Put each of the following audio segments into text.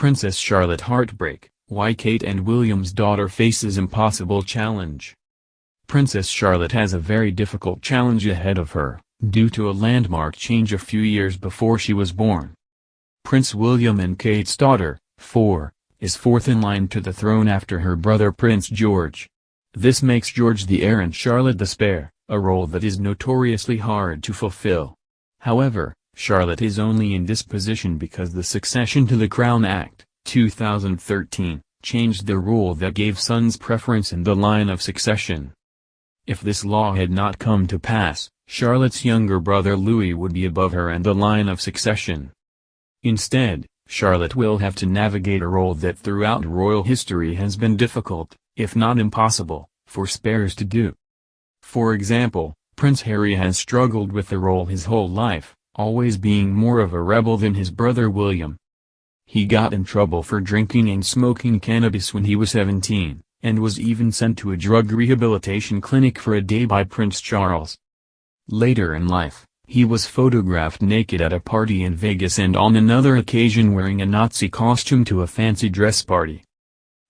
Princess Charlotte heartbreak, why Kate and William's daughter faces impossible challenge. Princess Charlotte has a very difficult challenge ahead of her, due to a landmark change a few years before she was born. Prince William and Kate's daughter, 4, is fourth in line to the throne after her brother Prince George. This makes George the heir and Charlotte the spare, a role that is notoriously hard to fulfill. However, Charlotte is only in this position because the Succession to the Crown Act, 2013, changed the rule that gave sons preference in the line of succession. If this law had not come to pass, Charlotte's younger brother Louis would be above her in the line of succession. Instead, Charlotte will have to navigate a role that throughout royal history has been difficult, if not impossible, for spares to do. For example, Prince Harry has struggled with the role his whole life, always being more of a rebel than his brother William. He got in trouble for drinking and smoking cannabis when he was 17, and was even sent to a drug rehabilitation clinic for a day by Prince Charles. Later in life, he was photographed naked at a party in Vegas and on another occasion wearing a Nazi costume to a fancy dress party.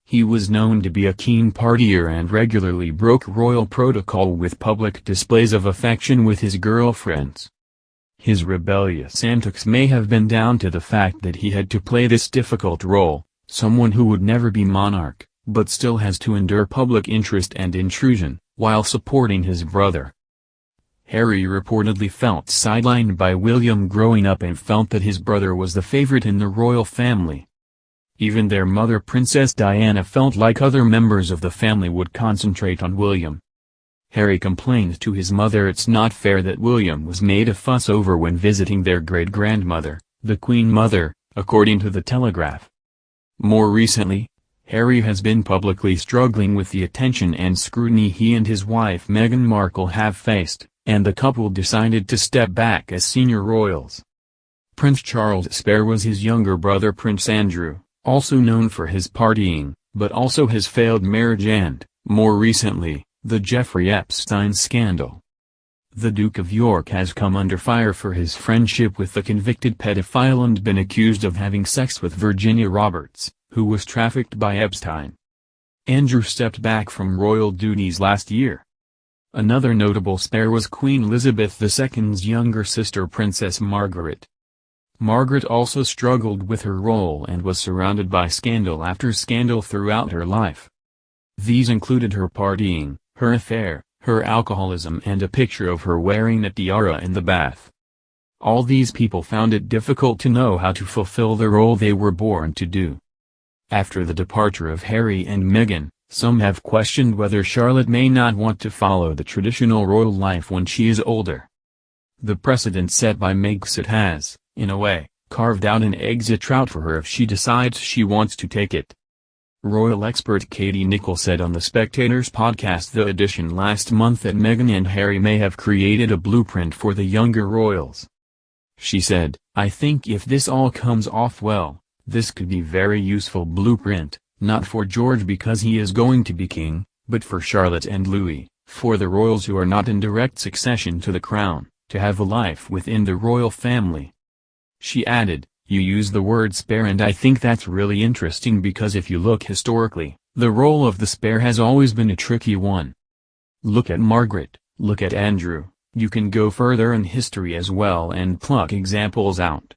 He was known to be a keen partier and regularly broke royal protocol with public displays of affection with his girlfriends. His rebellious antics may have been down to the fact that he had to play this difficult role, someone who would never be monarch, but still has to endure public interest and intrusion, while supporting his brother. Harry reportedly felt sidelined by William growing up and felt that his brother was the favorite in the royal family. Even their mother Princess Diana felt like other members of the family would concentrate on William. Harry complained to his mother it's not fair that William was made a fuss over when visiting their great-grandmother, the Queen Mother, according to the Telegraph. More recently, Harry has been publicly struggling with the attention and scrutiny he and his wife Meghan Markle have faced, and the couple decided to step back as senior royals. Prince Charles' spare was his younger brother Prince Andrew, also known for his partying, but also his failed marriage and, more recently, the Jeffrey Epstein scandal. The Duke of York has come under fire for his friendship with the convicted pedophile and been accused of having sex with Virginia Roberts, who was trafficked by Epstein. Andrew stepped back from royal duties last year. Another notable spare was Queen Elizabeth II's younger sister Princess Margaret. Margaret also struggled with her role and was surrounded by scandal after scandal throughout her life. These included her partying, her affair, her alcoholism and a picture of her wearing a tiara in the bath. All these people found it difficult to know how to fulfill the role they were born to do. After the departure of Harry and Meghan, some have questioned whether Charlotte may not want to follow the traditional royal life when she is older. The precedent set by Megxit has, in a way, carved out an exit route for her if she decides she wants to take it. Royal expert Katie Nicholl said on The Spectator's podcast The Edition last month that Meghan and Harry may have created a blueprint for the younger royals. She said, "I think if this all comes off well, this could be very useful blueprint, not for George because he is going to be king, but for Charlotte and Louis, for the royals who are not in direct succession to the crown, to have a life within the royal family." She added, "You use the word spare and I think that's really interesting because if you look historically, the role of the spare has always been a tricky one. Look at Margaret, look at Andrew, you can go further in history as well and pluck examples out.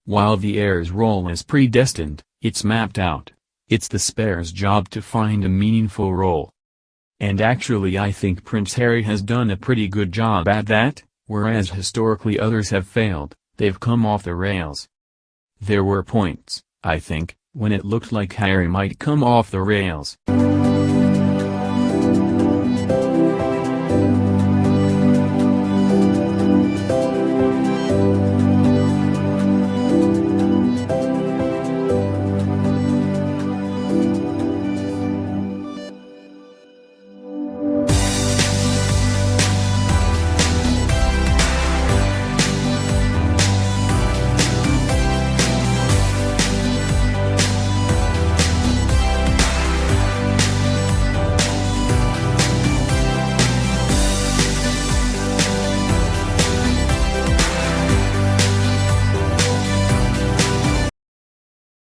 While the heir's role is predestined, it's mapped out. It's the spare's job to find a meaningful role. And actually I think Prince Harry has done a pretty good job at that, whereas historically others have failed, they've come off the rails. There were points, I think, when it looked like Harry might come off the rails."